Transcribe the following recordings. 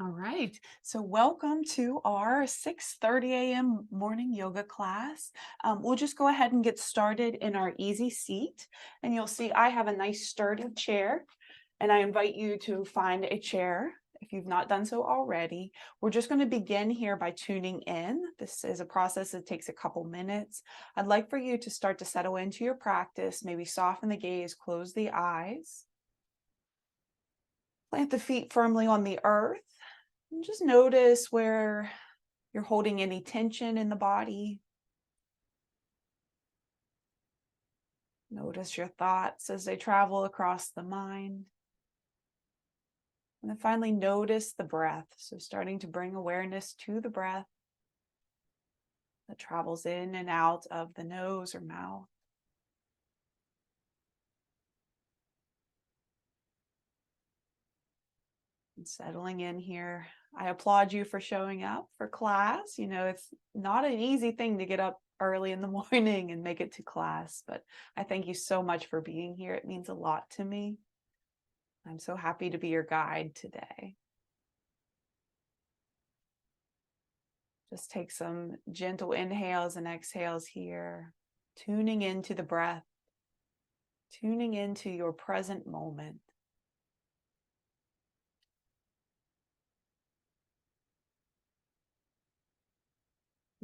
All right. So welcome to our 6:30 a.m. morning yoga class. We'll just go ahead and get started in our easy seat. And you'll see I have a nice sturdy chair. And I invite you to find a chair if you've not done so already. We're just going to begin here by tuning in. This is a process that takes a couple minutes. I'd like for you to start to settle into your practice, maybe soften the gaze, close the eyes. Plant the feet firmly on the earth. And just notice where you're holding any tension in the body. Notice your thoughts as they travel across the mind. And then finally, notice the breath. So starting to bring awareness to the breath that travels in and out of the nose or mouth. And settling in here. I applaud you for showing up for class. You know, it's not an easy thing to get up early in the morning and make it to class, but I thank you so much for being here. It means a lot to me. I'm so happy to be your guide today. Just take some gentle inhales and exhales here, tuning into the breath, tuning into your present moment.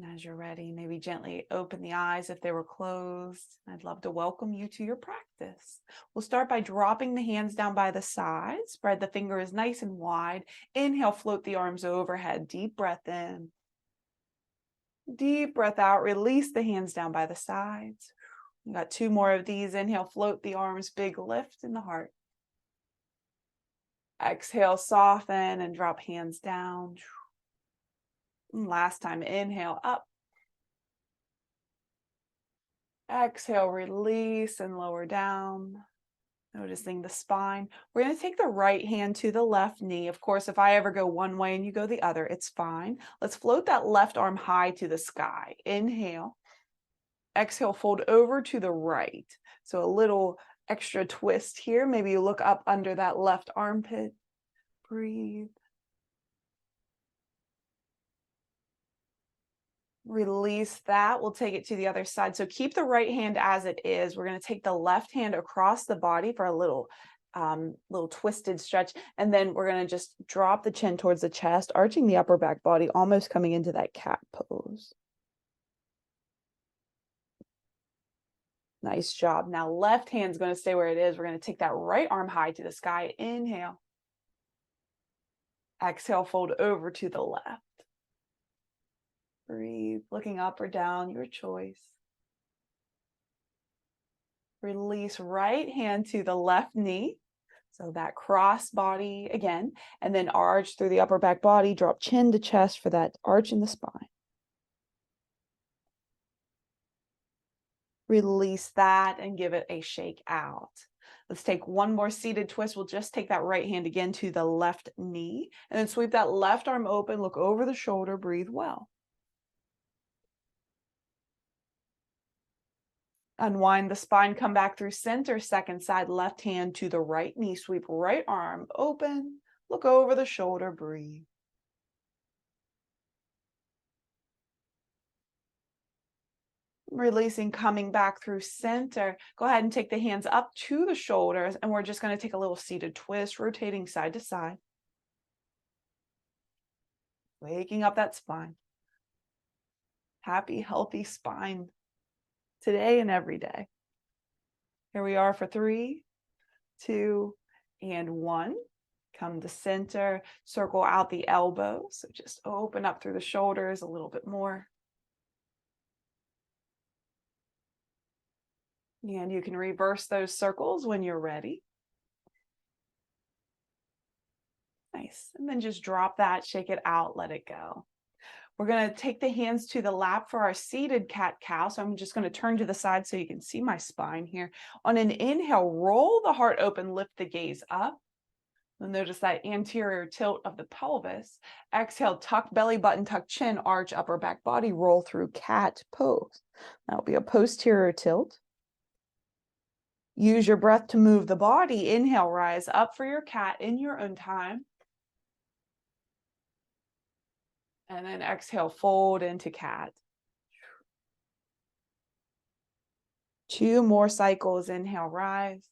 And as you're ready, maybe gently open the eyes if they were closed. I'd love to welcome you to your practice. We'll start by dropping the hands down by the sides. Spread the fingers nice and wide. Inhale, float the arms overhead. Deep breath in. Deep breath out. Release the hands down by the sides. You got two more of these. Inhale, float the arms. Big lift in the heart. Exhale, soften and drop hands down. And last time, inhale up. Exhale, release and lower down. Noticing the spine. We're going to take the right hand to the left knee. Of course, if I ever go one way and you go the other, it's fine. Let's float that left arm high to the sky. Inhale. Exhale, fold over to the right. So a little extra twist here. Maybe you look up under that left armpit. Breathe. Release that. We'll take it to the other side. So keep the right hand as it is. We're going to take the left hand across the body for a little twisted stretch. And then we're going to just drop the chin towards the chest, arching the upper back body, almost coming into that cat pose. Nice job. Now left hand's going to stay where it is. We're going to take that right arm high to the sky. Inhale. Exhale, fold over to the left. Breathe, looking up or down, your choice. Release right hand to the left knee. So that cross body again, and then arch through the upper back body, drop chin to chest for that arch in the spine. Release that and give it a shake out. Let's take one more seated twist. We'll just take that right hand again to the left knee and then sweep that left arm open, look over the shoulder, breathe well. Unwind the spine, come back through center, second side, left hand to the right knee, sweep right arm open, look over the shoulder, breathe. Releasing, coming back through center. Go ahead and take the hands up to the shoulders, and we're just going to take a little seated twist, rotating side to side. Waking up that spine. Happy, healthy spine today and every day. Here we are for 3, 2, and 1. Come to center, circle out the elbows. So just open up through the shoulders a little bit more. And you can reverse those circles when you're ready. Nice. And then just drop that, shake it out, let it go. We're going to take the hands to the lap for our seated cat-cow. So I'm just going to turn to the side so you can see my spine here. On an inhale, roll the heart open, lift the gaze up. You'll notice that anterior tilt of the pelvis. Exhale, tuck belly button, tuck chin, arch upper back body, roll through cat pose. That'll be a posterior tilt. Use your breath to move the body. Inhale, rise up for your cat in your own time. And then exhale, fold into cat. 2 more cycles. Inhale, rise.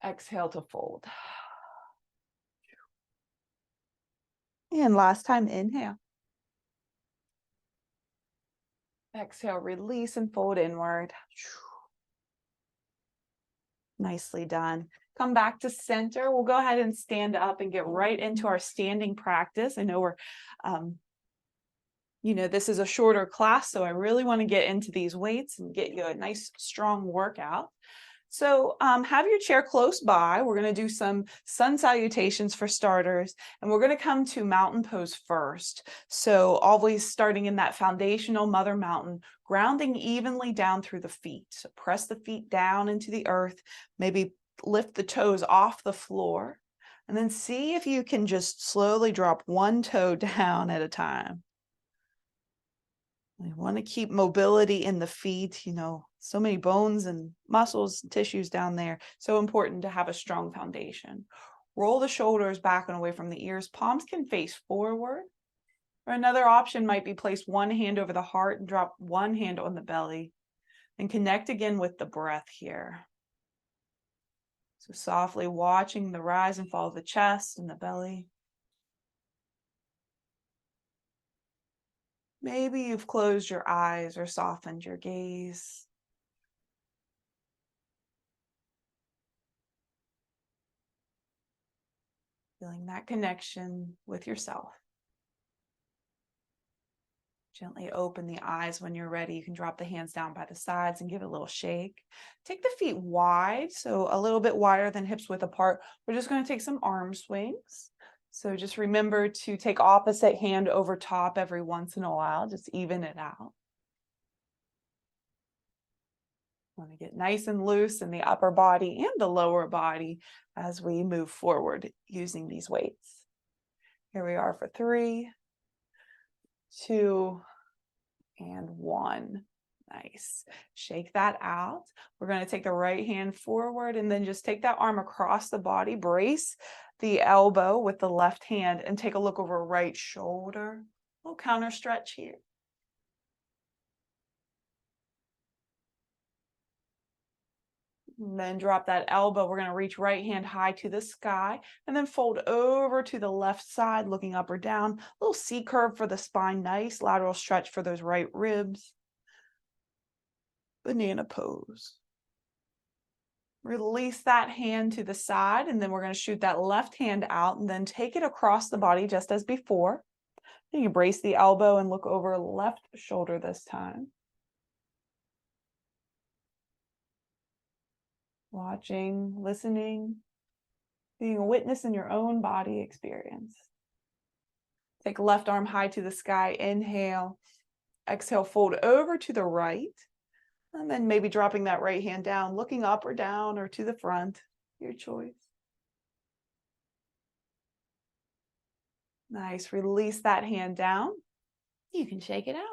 Exhale to fold. And last time, inhale. Exhale, release and fold inward. Nicely done. Come back to center. We'll go ahead and stand up and get right into our standing practice. I know this is a shorter class, so I really want to get into these weights and get you a nice, strong workout. So have your chair close by. We're going to do some sun salutations for starters, and we're going to come to mountain pose first. So always starting in that foundational mother mountain, grounding evenly down through the feet. So press the feet down into the earth, maybe lift the toes off the floor, and then see if you can just slowly drop one toe down at a time. We want to keep mobility in the feet, so many bones and muscles, and tissues down there. So important to have a strong foundation. Roll the shoulders back and away from the ears. Palms can face forward. Or another option might be place one hand over the heart and drop one hand on the belly. And connect again with the breath here. So softly watching the rise and fall of the chest and the belly. Maybe you've closed your eyes or softened your gaze. Feeling that connection with yourself. Gently open the eyes when you're ready. You can drop the hands down by the sides and give it a little shake. Take the feet wide, so a little bit wider than hips width apart. We're just going to take some arm swings. So just remember to take opposite hand over top every once in a while. Just even it out. Want to get nice and loose in the upper body and the lower body as we move forward using these weights. Here we are for 3, 2, and 1. Nice. Shake that out. We're going to take the right hand forward and then just take that arm across the body. Brace the elbow with the left hand and take a look over right shoulder. A little counter stretch here. And then drop that elbow. We're going to reach right hand high to the sky and then fold over to the left side, looking up or down. A little C curve for the spine. Nice lateral stretch for those right ribs. Banana pose. Release that hand to the side, and then we're going to shoot that left hand out and then take it across the body just as before. Then you brace the elbow and look over left shoulder this time. Watching, listening, being a witness in your own body experience. Take left arm high to the sky. Inhale. Exhale, fold over to the right. And then maybe dropping that right hand down, looking up or down or to the front, your choice. Nice, release that hand down. You can shake it out.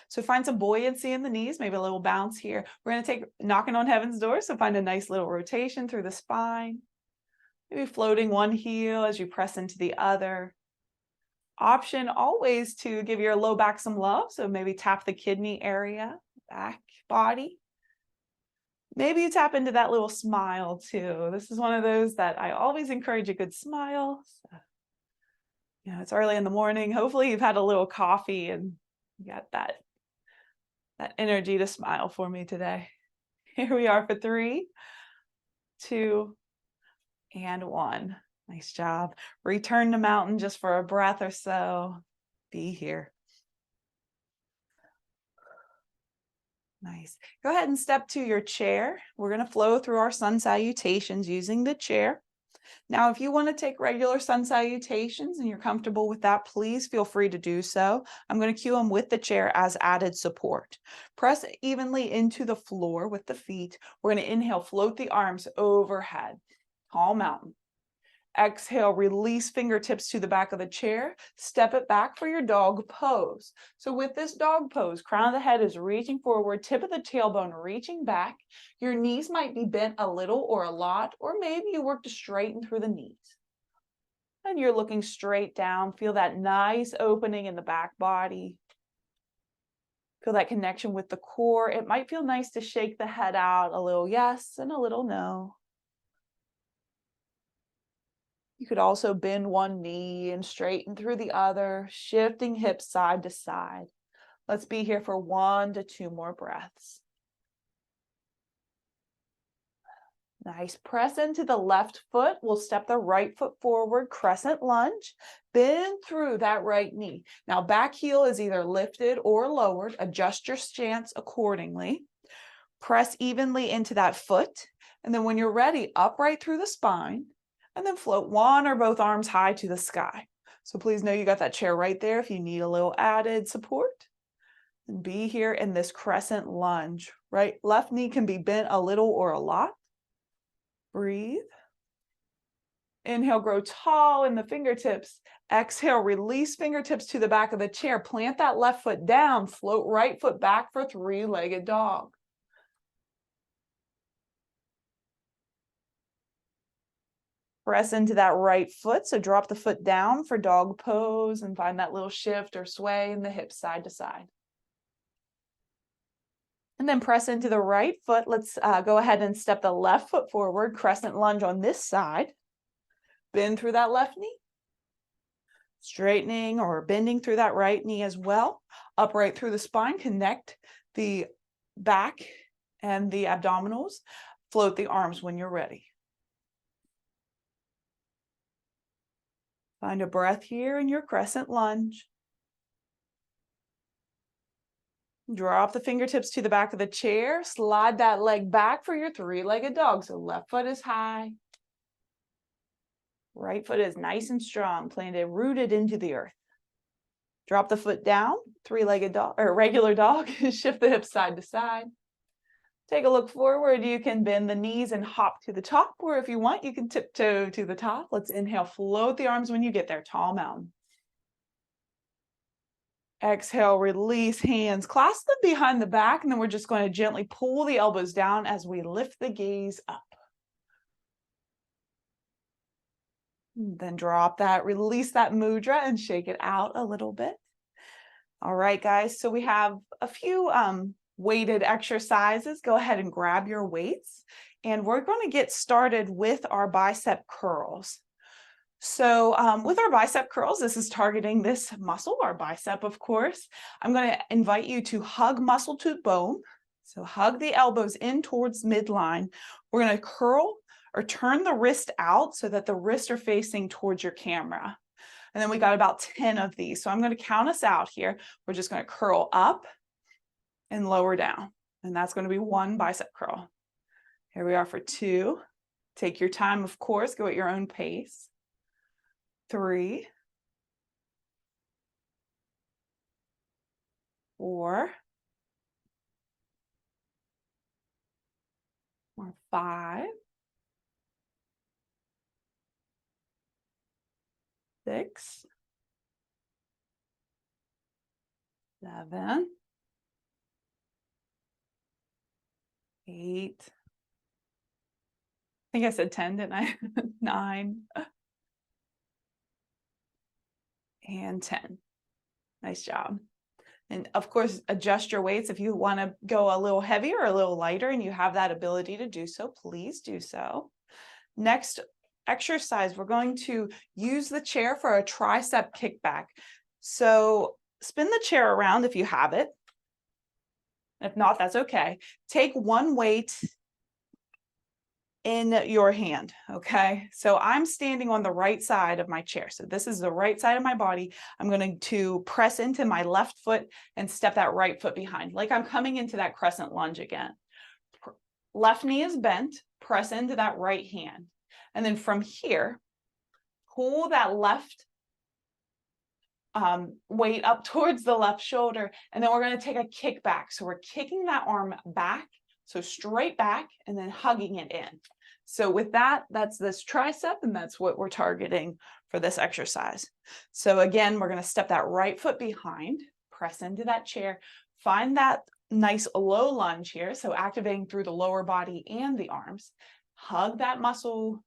So find some buoyancy in the knees, maybe a little bounce here. We're going to take knocking on heaven's door, so find a nice little rotation through the spine. Maybe floating one heel as you press into the other. Option always to give your low back some love, so maybe tap the kidney area, back, body. Maybe you tap into that little smile too. This is one of those that I always encourage a good smile. So, it's early in the morning. Hopefully you've had a little coffee and you got that energy to smile for me today. Here we are for 3, 2, and 1. Nice job. Return to mountain just for a breath or so. Be here. Nice. Go ahead and step to your chair. We're going to flow through our sun salutations using the chair. Now, if you want to take regular sun salutations and you're comfortable with that, please feel free to do so. I'm going to cue them with the chair as added support. Press evenly into the floor with the feet. We're going to inhale, float the arms overhead. Tall mountain. Exhale, release fingertips to the back of the chair. Step it back for your dog pose. So with this dog pose, crown of the head is reaching forward, tip of the tailbone reaching back. Your knees might be bent a little or a lot, or maybe you work to straighten through the knees. And you're looking straight down. Feel that nice opening in the back body. Feel that connection with the core. It might feel nice to shake the head out a little yes and a little no. You could also bend one knee and straighten through the other, shifting hips side to side. Let's be here for 1 to 2 more breaths. Nice. Press into the left foot. We'll step the right foot forward, crescent lunge. Bend through that right knee. Now, back heel is either lifted or lowered. Adjust your stance accordingly. Press evenly into that foot. And then when you're ready, upright through the spine. And then float one or both arms high to the sky. So please know you got that chair right there if you need a little added support. And be here in this crescent lunge, right? Left knee can be bent a little or a lot. Breathe. Inhale, grow tall in the fingertips. Exhale, release fingertips to the back of the chair. Plant that left foot down. Float right foot back for three-legged dog. Press into that right foot. So drop the foot down for dog pose and find that little shift or sway in the hips side to side. And then press into the right foot. Let's go ahead and step the left foot forward. Crescent lunge on this side. Bend through that left knee. Straightening or bending through that right knee as well. Upright through the spine. Connect the back and the abdominals. Float the arms when you're ready. Find a breath here in your crescent lunge. Drop the fingertips to the back of the chair. Slide that leg back for your three-legged dog. So left foot is high. Right foot is nice and strong, planted, rooted into the earth. Drop the foot down, three-legged dog or regular dog. Shift the hips side to side. Take a look forward. You can bend the knees and hop to the top, or if you want, you can tiptoe to the top. Let's inhale, float the arms when you get there, tall mountain. Exhale, release hands, clasp them behind the back, and then we're just going to gently pull the elbows down as we lift the gaze up. Then drop that, release that mudra and shake it out a little bit. All right, guys, so we have a few weighted exercises. Go ahead and grab your weights, and we're going to get started with our bicep curls. So with our bicep curls, this is targeting this muscle, our bicep, of course. I'm going to invite you to hug muscle to bone. So hug the elbows in towards midline. We're going to curl or turn the wrist out so that the wrists are facing towards your camera. And then we got about 10 of these. So I'm going to count us out here. We're just going to curl up and lower down. And that's going to be 1 bicep curl. Here we are for 2. Take your time, of course. Go at your own pace. 3, 4, or 5, 6, 7, 8. I think I said 10, didn't I? 9. And 10. Nice job. And of course, adjust your weights if you want to go a little heavier or a little lighter and you have that ability to do so, please do so. Next exercise, we're going to use the chair for a tricep kickback. So spin the chair around if you have it. If not, that's okay. Take one weight in your hand, okay? So I'm standing on the right side of my chair. So this is the right side of my body. I'm going to press into my left foot and step that right foot behind, like I'm coming into that crescent lunge again. Left knee is bent, press into that right hand. And then from here, pull that left weight up towards the left shoulder. And then we're going to take a kick back. So we're kicking that arm back, so straight back, and then hugging it in. So with that, that's this tricep, and that's what we're targeting for this exercise. So again, we're going to step that right foot behind, press into that chair, find that nice low lunge here. So activating through the lower body and the arms, hug that muscle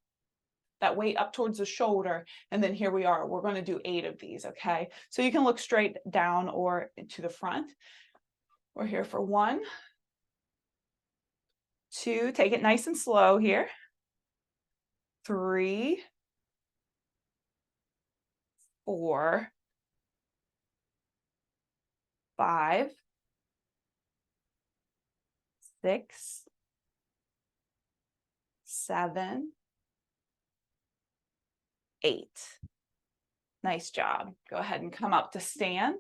that weight up towards the shoulder. And then here we are, we're going to do 8 of these. Okay, so you can look straight down or to the front. We're here for 1, 2, take it nice and slow here. 3, 4, 5, 6, 7, 8. Nice job. Go ahead and come up to stand.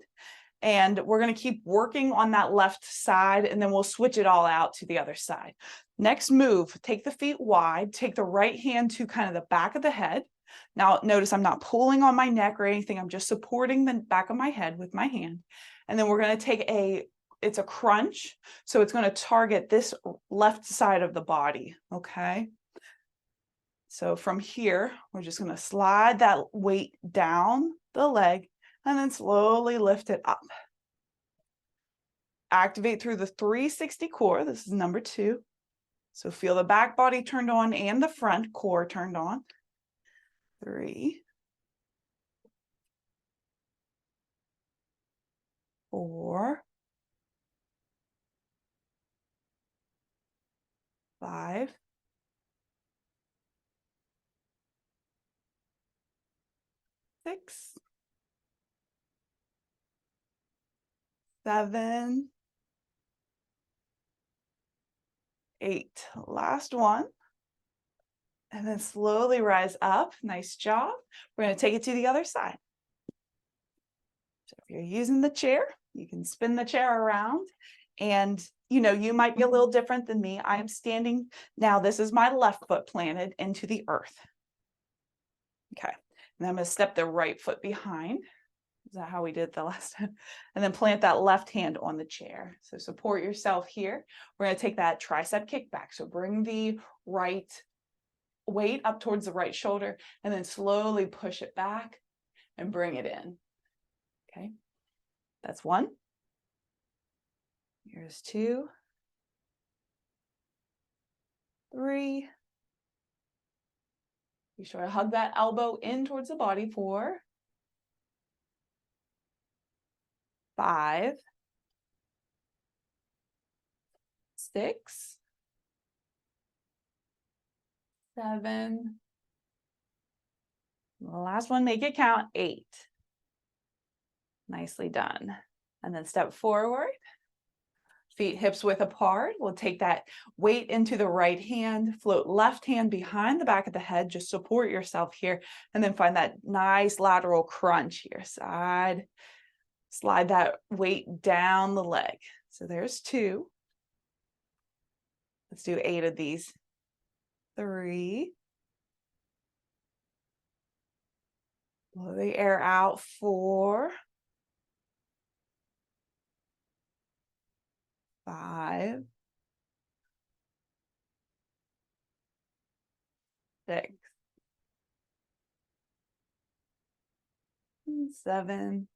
And we're going to keep working on that left side, and then we'll switch it all out to the other side. Next move, take the feet wide, take the right hand to kind of the back of the head. Now notice I'm not pulling on my neck or anything. I'm just supporting the back of my head with my hand. And then we're going to take it's a crunch. So it's going to target this left side of the body. Okay. So from here, we're just going to slide that weight down the leg and then slowly lift it up. Activate through the 360 core. This is number 2. So feel the back body turned on and the front core turned on. 3, 4, 5, 6, 7, 8. Last one. And then slowly rise up. Nice job. We're going to take it to the other side. So if you're using the chair, you can spin the chair around. And you might be a little different than me. I am standing now. This is my left foot planted into the earth. Okay. And I'm going to step the right foot behind. Is that how we did the last time? And then plant that left hand on the chair. So support yourself here. We're going to take that tricep kick back. So bring the right weight up towards the right shoulder and then slowly push it back and bring it in. Okay. That's 1. Here's 2, 3. Be sure to hug that elbow in towards the body. 4, 5, 6, 7. The last one, make it count. 8. Nicely done. And then step forward. Feet hips width apart. We'll take that weight into the right hand, float left hand behind the back of the head, just support yourself here, and then find that nice lateral crunch here. Side, slide that weight down the leg. So there's 2. Let's do 8 of these. 3. Blow the air out. 4. 5. 6. 7.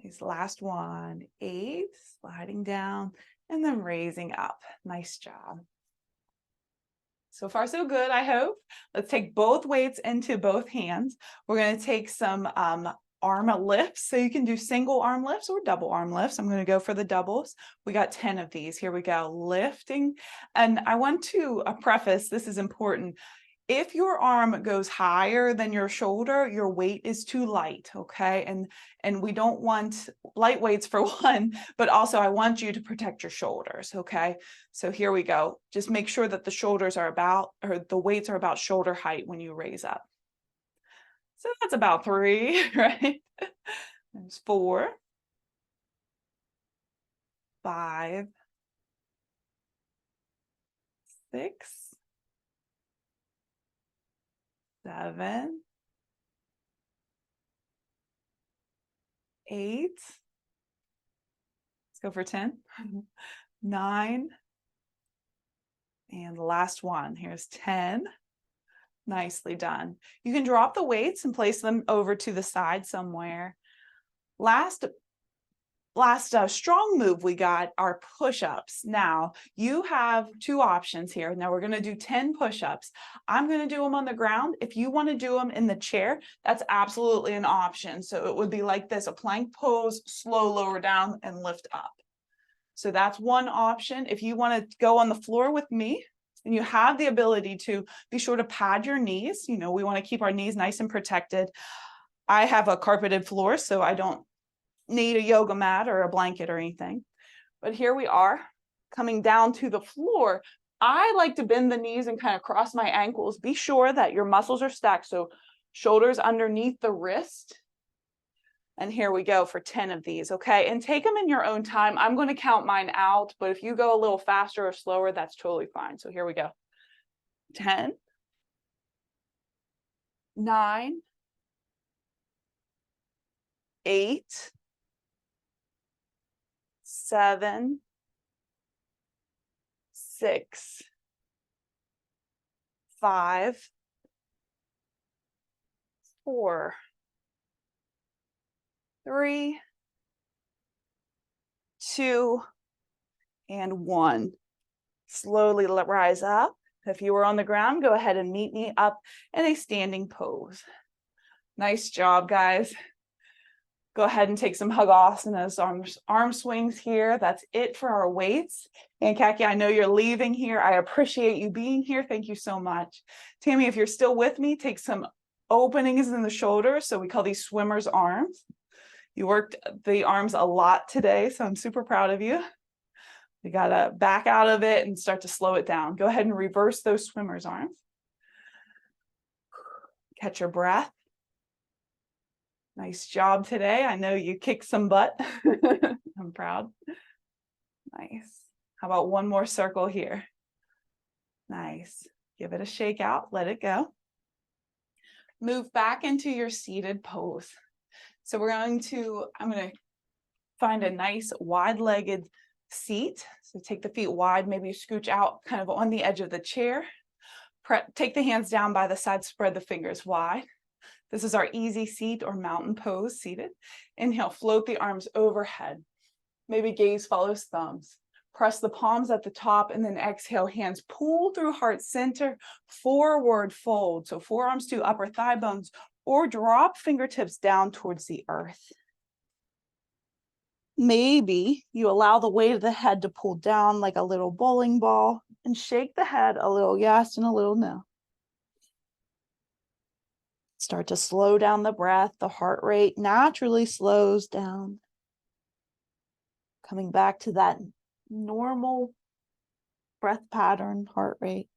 This last one. 8. Sliding down and then raising up. Nice job. So far, so good, I hope. Let's take both weights into both hands. We're going to take some arm lifts. So you can do single arm lifts or double arm lifts. I'm going to go for the doubles. We got 10 of these. Here we go. Lifting. And I want to preface, this is important. If your arm goes higher than your shoulder, your weight is too light, okay? And we don't want light weights for one, but also I want you to protect your shoulders, okay? So here we go. Just make sure that the shoulders are the weights are about shoulder height when you raise up. So that's about 3, right? There's 4, 5, 6, 7, 8. Let's go for 10. 9. And the last one. Here's 10. Nicely done. You can drop the weights and place them over to the side somewhere. Last last strong move we got are push-ups. Now, you have two options here. Now we're going to do 10 push-ups. I'm going to do them on the ground. If you want to do them in the chair, that's absolutely an option. So it would be like this, a plank pose, slow lower down and lift up. So that's one option. If you want to go on the floor with me, and you have the ability to, be sure to pad your knees. You know, we want to keep our knees nice and protected. I have a carpeted floor, so I don't need a yoga mat or a blanket or anything. But here we are coming down to the floor. I like to bend the knees and kind of cross my ankles. Be sure that your muscles are stacked. So shoulders underneath the wrist. And here we go for 10 of these, okay? And take them in your own time. I'm going to count mine out, but if you go a little faster or slower, that's totally fine. So here we go. 10, 9, 8, 7, 6, 5, 4, 3, 2, and 1. Slowly rise up. If you were on the ground, go ahead and meet me up in a standing pose. Nice job, guys. Go ahead and take some Hagasanas, arm swings here. That's it for our weights. And Kaki, I know you're leaving here. I appreciate you being here. Thank you so much. Tammy, if you're still with me, take some openings in the shoulders. So we call these swimmer's arms. You worked the arms a lot today, so I'm super proud of you. You gotta back out of it and start to slow it down. Go ahead and reverse those swimmer's arms. Catch your breath. Nice job today. I know you kicked some butt. I'm proud. Nice. How about one more circle here? Nice. Give it a shake out. Let it go. Move back into your seated pose. So I'm going to find a nice wide-legged seat. So take the feet wide, maybe scooch out kind of on the edge of the chair. Take the hands down by the side, spread the fingers wide. This is our easy seat or mountain pose, seated. Inhale, float the arms overhead. Maybe gaze follows thumbs. Press the palms at the top and then exhale, hands pull through heart center, forward fold. So forearms to upper thigh bones or drop fingertips down towards the earth. Maybe you allow the weight of the head to pull down like a little bowling ball and shake the head a little yes and a little no. Start to slow down the breath. The heart rate naturally slows down. Coming back to that normal breath pattern, heart rate.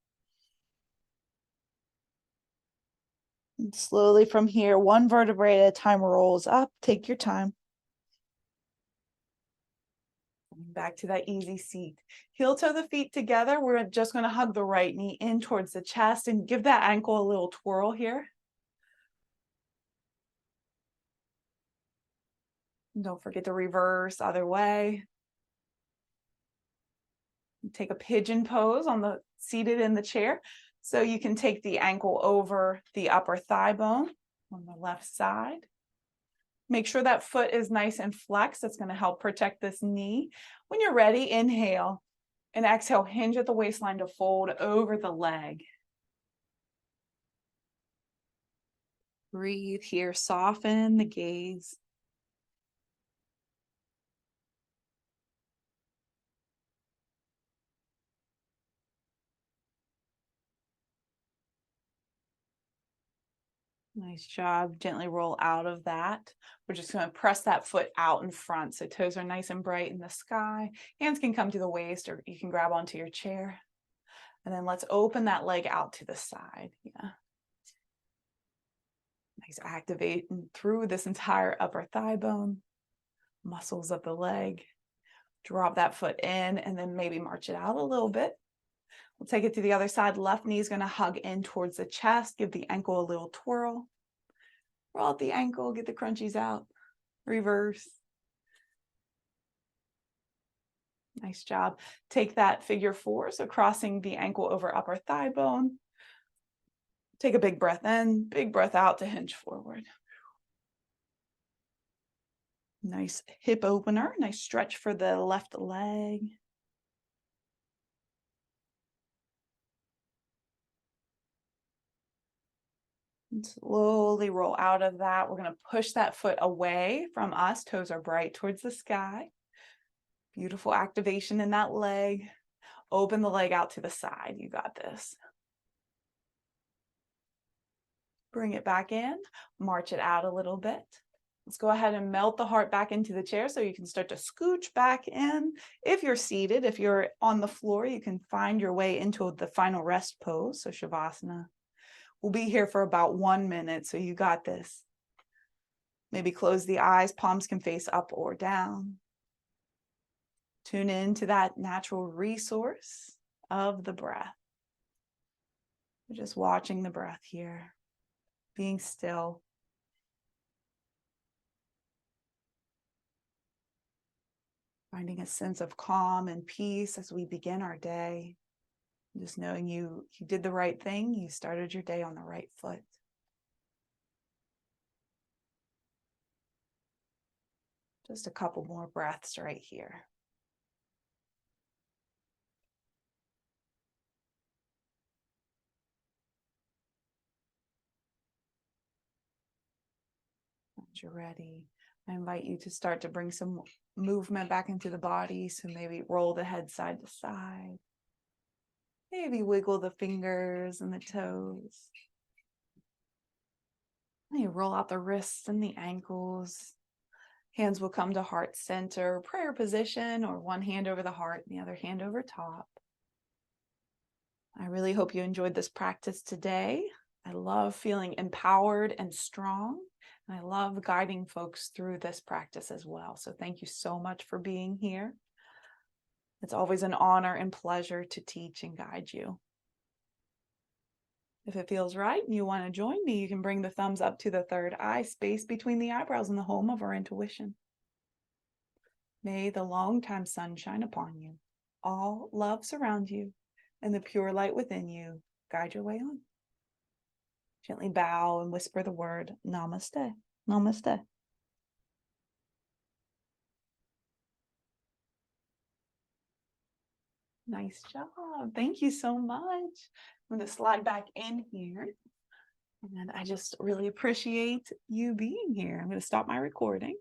And slowly from here, one vertebrae at a time rolls up. Take your time. Back to that easy seat. Heel toe the feet together. We're just going to hug the right knee in towards the chest and give that ankle a little twirl here. Don't forget to reverse other way. Take a pigeon pose seated in the chair. So you can take the ankle over the upper thigh bone on the left side. Make sure that foot is nice and flexed. That's going to help protect this knee. When you're ready, inhale and exhale, hinge at the waistline to fold over the leg. Breathe here, soften the gaze. Nice job. Gently roll out of that. We're just going to press that foot out in front. So toes are nice and bright in the sky. Hands can come to the waist or you can grab onto your chair. And then let's open that leg out to the side. Yeah. Nice, activating through this entire upper thigh bone, muscles of the leg. Drop that foot in and then maybe march it out a little bit. We'll take it to the other side. Left knee is going to hug in towards the chest. Give the ankle a little twirl. Roll out the ankle, get the crunchies out. Reverse. Nice job. Take that figure four. So crossing the ankle over upper thigh bone. Take a big breath in, big breath out to hinge forward. Nice hip opener, nice stretch for the left leg. And slowly roll out of that. We're going to push that foot away from us. Toes are bright towards the sky. Beautiful activation in that leg. Open the leg out to the side. You got this. Bring it back in. March it out a little bit. Let's go ahead and melt the heart back into the chair so you can start to scooch back in. If you're seated, if you're on the floor, you can find your way into the final rest pose, so Shavasana. We'll be here for about 1 minute, so you got this. Maybe close the eyes, palms can face up or down. Tune in to that natural resource of the breath. We're just watching the breath here, being still. Finding a sense of calm and peace as we begin our day. Just knowing you did the right thing, you started your day on the right foot. Just a couple more breaths right here. Once you're ready, I invite you to start to bring some movement back into the body. So maybe roll the head side to side. Maybe wiggle the fingers and the toes. Maybe roll out the wrists and the ankles. Hands will come to heart center, prayer position, or one hand over the heart and the other hand over top. I really hope you enjoyed this practice today. I love feeling empowered and strong, and I love guiding folks through this practice as well. So thank you so much for being here. It's always an honor and pleasure to teach and guide you. If it feels right and you want to join me, you can bring the thumbs up to the third eye, space between the eyebrows, and the home of our intuition. May the long-time sun shine upon you. All love surround you, and the pure light within you guide your way on. Gently bow and whisper the word, Namaste. Namaste. Nice job. Thank you so much. I'm going to slide back in here. And I just really appreciate you being here. I'm going to stop my recording.